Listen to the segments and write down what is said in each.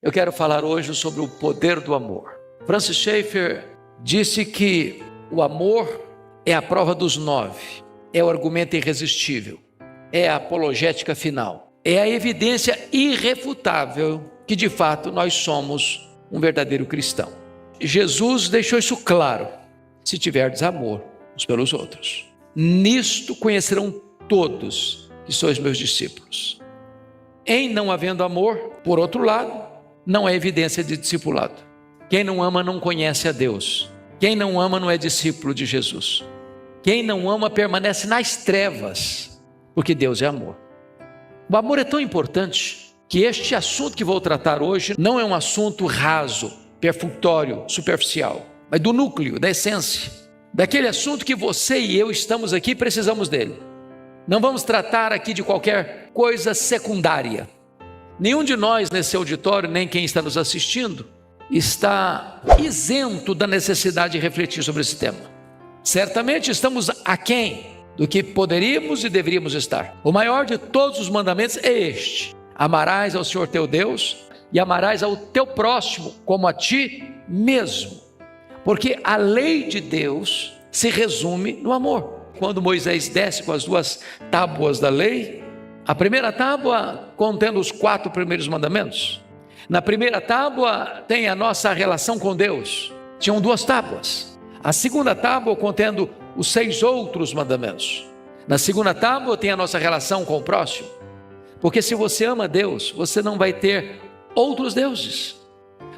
Eu quero falar hoje sobre o poder do amor. Francis Schaeffer disse que o amor é a prova dos 9, é o argumento irresistível, é a apologética final, é a evidência irrefutável que de fato nós somos um verdadeiro cristão. Jesus deixou isso claro: se tiverdes amor uns pelos outros, nisto conhecerão todos que sois meus discípulos. Em não havendo amor, por outro lado, não é evidência de discipulado. Quem não ama não conhece a Deus. Quem não ama não é discípulo de Jesus. Quem não ama permanece nas trevas, porque Deus é amor. O amor é tão importante que este assunto que vou tratar hoje não é um assunto raso, perfunctório, superficial, mas do núcleo, da essência, daquele assunto que você e eu estamos aqui e precisamos dele. Não vamos tratar aqui de qualquer coisa secundária. Nenhum de nós nesse auditório, nem quem está nos assistindo, está isento da necessidade de refletir sobre esse tema. Certamente estamos aquém do que poderíamos e deveríamos estar. O maior de todos os mandamentos é este: amarás ao Senhor teu Deus e amarás ao teu próximo como a ti mesmo. Porque a lei de Deus se resume no amor. Quando Moisés desce com as 2 tábuas da lei, a primeira tábua contendo os 4 primeiros mandamentos. Na primeira tábua tem a nossa relação com Deus, tinham 2 tábuas. A segunda tábua contendo os 6 outros mandamentos. Na segunda tábua tem a nossa relação com o próximo. Porque se você ama Deus, você não vai ter outros deuses.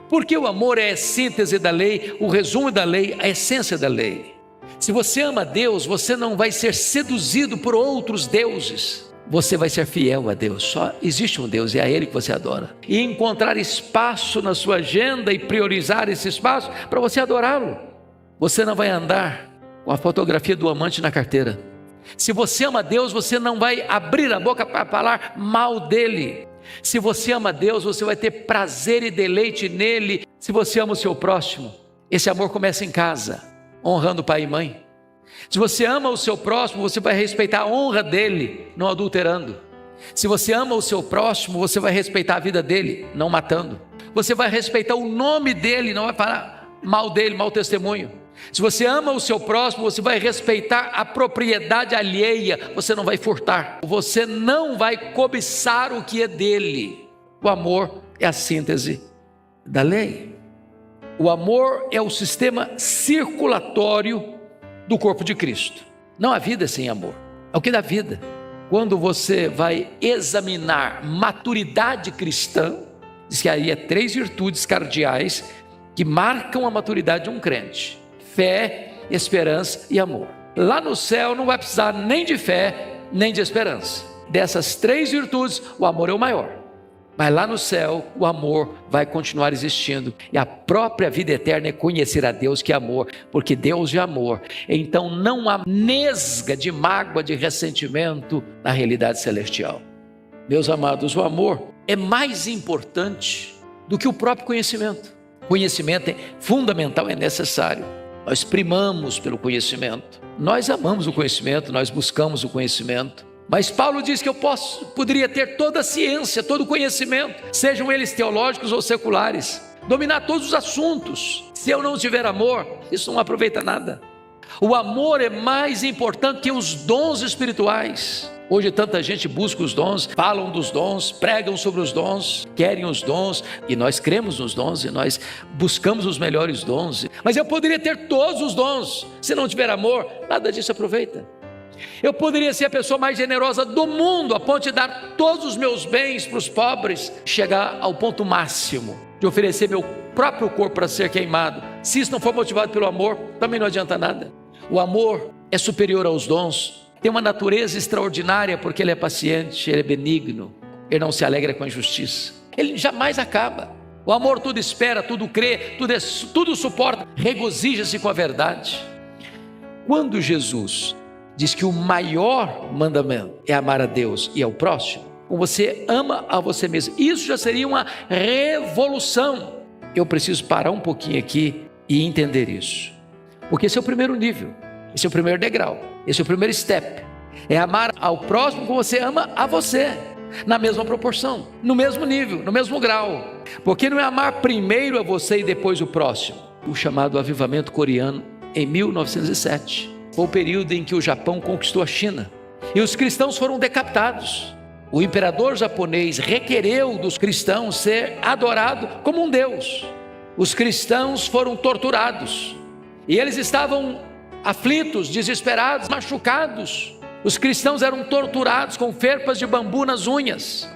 Porque o amor é a síntese da lei, o resumo da lei, a essência da lei. Se você ama Deus, você não vai ser seduzido por outros deuses. Você vai ser fiel a Deus. Só existe um Deus e é a Ele que você adora. E encontrar espaço na sua agenda e priorizar esse espaço para você adorá-lo. Você não vai andar com a fotografia do amante na carteira. Se você ama Deus, você não vai abrir a boca para falar mal dele. Se você ama Deus, você vai ter prazer e deleite nele. Se você ama o seu próximo, esse amor começa em casa, honrando pai e mãe. Se você ama o seu próximo, você vai respeitar a honra dele, não adulterando. Se você ama o seu próximo, você vai respeitar a vida dele, não matando. Você vai respeitar o nome dele, não vai falar mal dele, mau testemunho. Se você ama o seu próximo, você vai respeitar a propriedade alheia, você não vai furtar. Você não vai cobiçar o que é dele. O amor é a síntese da lei. O amor é o sistema circulatório do corpo de Cristo. Não há vida sem amor, é o que dá vida. Quando você vai examinar maturidade cristã, diz que aí é 3 virtudes cardeais que marcam a maturidade de um crente: fé, esperança e amor. Lá no céu não vai precisar nem de fé, nem de esperança. Dessas 3 virtudes, o amor é o maior. Mas lá no céu, o amor vai continuar existindo. E a própria vida eterna é conhecer a Deus, que é amor. Porque Deus é amor. Então não há nesga de mágoa, de ressentimento na realidade celestial. Meus amados, o amor é mais importante do que o próprio conhecimento. Conhecimento é fundamental, é necessário. Nós primamos pelo conhecimento. Nós amamos o conhecimento, nós buscamos o conhecimento. Mas Paulo diz que eu poderia ter toda a ciência, todo o conhecimento, sejam eles teológicos ou seculares, dominar todos os assuntos. Se eu não tiver amor, isso não aproveita nada. O amor é mais importante que os dons espirituais. Hoje tanta gente busca os dons, falam dos dons, pregam sobre os dons, querem os dons, e nós cremos nos dons, e nós buscamos os melhores dons. Mas eu poderia ter todos os dons, se não tiver amor, nada disso aproveita. Eu poderia ser a pessoa mais generosa do mundo, a ponto de dar todos os meus bens para os pobres, chegar ao ponto máximo de oferecer meu próprio corpo para ser queimado. Se isso não for motivado pelo amor, também não adianta nada. O amor é superior aos dons, tem uma natureza extraordinária, porque ele é paciente, ele é benigno, ele não se alegra com a injustiça, ele jamais acaba. O amor tudo espera, tudo crê, tudo suporta, regozija-se com a verdade. Quando Jesus diz que o maior mandamento é amar a Deus e ao próximo, como você ama a você mesmo, isso já seria uma revolução. Eu preciso parar um pouquinho aqui e entender isso, porque esse é o primeiro nível, esse é o primeiro degrau, esse é o primeiro step, é amar ao próximo como você ama a você, na mesma proporção, no mesmo nível, no mesmo grau. Porque não é amar primeiro a você e depois o próximo. O chamado avivamento coreano em 1907. Foi o período em que o Japão conquistou a China. E os cristãos foram decapitados. O imperador japonês requereu dos cristãos ser adorado como um deus. Os cristãos foram torturados. E eles estavam aflitos, desesperados, machucados. Os cristãos eram torturados com ferpas de bambu nas unhas.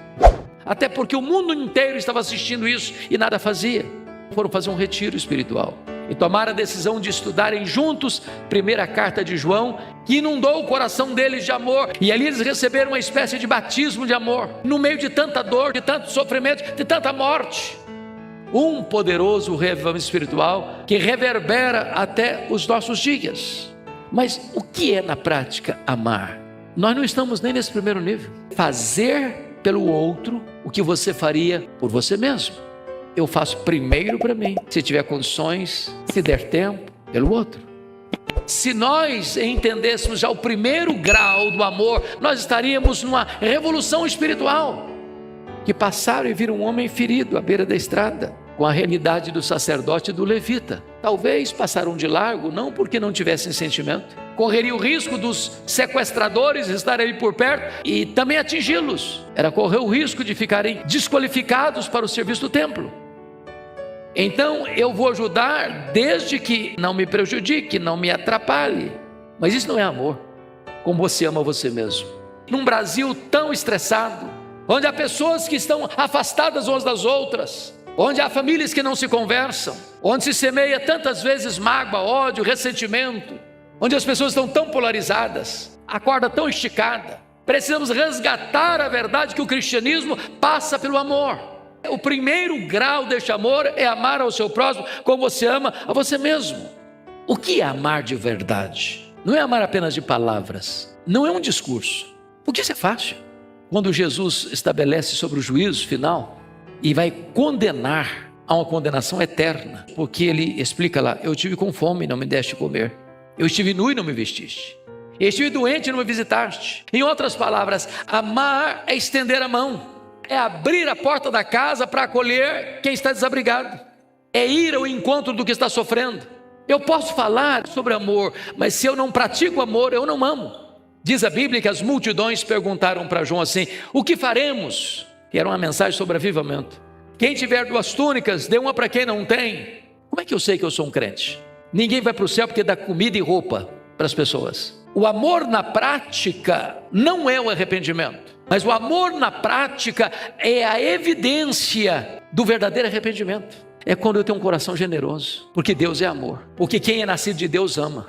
Até porque o mundo inteiro estava assistindo isso e nada fazia. Foram fazer um retiro espiritual e tomaram a decisão de estudarem juntos primeira carta de João, que inundou o coração deles de amor. E ali eles receberam uma espécie de batismo de amor, no meio de tanta dor, de tanto sofrimento, de tanta morte. Um poderoso reavivamento espiritual que reverbera até os nossos dias. Mas o que é na prática amar? Nós não estamos nem nesse primeiro nível. Fazer pelo outro o que você faria por você mesmo. Eu faço primeiro para mim, se tiver condições, se der tempo, pelo outro. Se nós entendêssemos já o primeiro grau do amor, nós estaríamos numa revolução espiritual. Que passaram e viram um homem ferido à beira da estrada, com a realidade do sacerdote e do levita. Talvez passaram de largo, não porque não tivessem sentimento. Correria o risco dos sequestradores estarem ali por perto e também atingi-los. Era correr o risco de ficarem desqualificados para o serviço do templo. Então eu vou ajudar desde que não me prejudique, não me atrapalhe. Mas isso não é amor, como você ama você mesmo. Num Brasil tão estressado, onde há pessoas que estão afastadas umas das outras, onde há famílias que não se conversam, onde se semeia tantas vezes mágoa, ódio, ressentimento, onde as pessoas estão tão polarizadas, a corda tão esticada, precisamos resgatar a verdade que o cristianismo passa pelo amor. O primeiro grau deste amor é amar ao seu próximo como você ama a você mesmo. O que é amar de verdade? Não é amar apenas de palavras, não é um discurso, porque isso é fácil. Quando Jesus estabelece sobre o juízo final e vai condenar a uma condenação eterna, porque ele explica lá: eu estive com fome e não me deste comer, eu estive nu e não me vestiste, eu estive doente e não me visitaste. Em outras palavras, amar é estender a mão, é abrir a porta da casa para acolher quem está desabrigado, é ir ao encontro do que está sofrendo. Eu posso falar sobre amor, mas se eu não pratico amor, eu não amo. Diz a Bíblia que as multidões perguntaram para João assim: o que faremos? Que era uma mensagem sobre avivamento. Quem tiver 2 túnicas, dê uma para quem não tem. Como é que eu sei que eu sou um crente? Ninguém vai para o céu porque dá comida e roupa para as pessoas. O amor na prática não é o arrependimento, mas o amor na prática é a evidência do verdadeiro arrependimento. É quando eu tenho um coração generoso, porque Deus é amor, porque quem é nascido de Deus ama.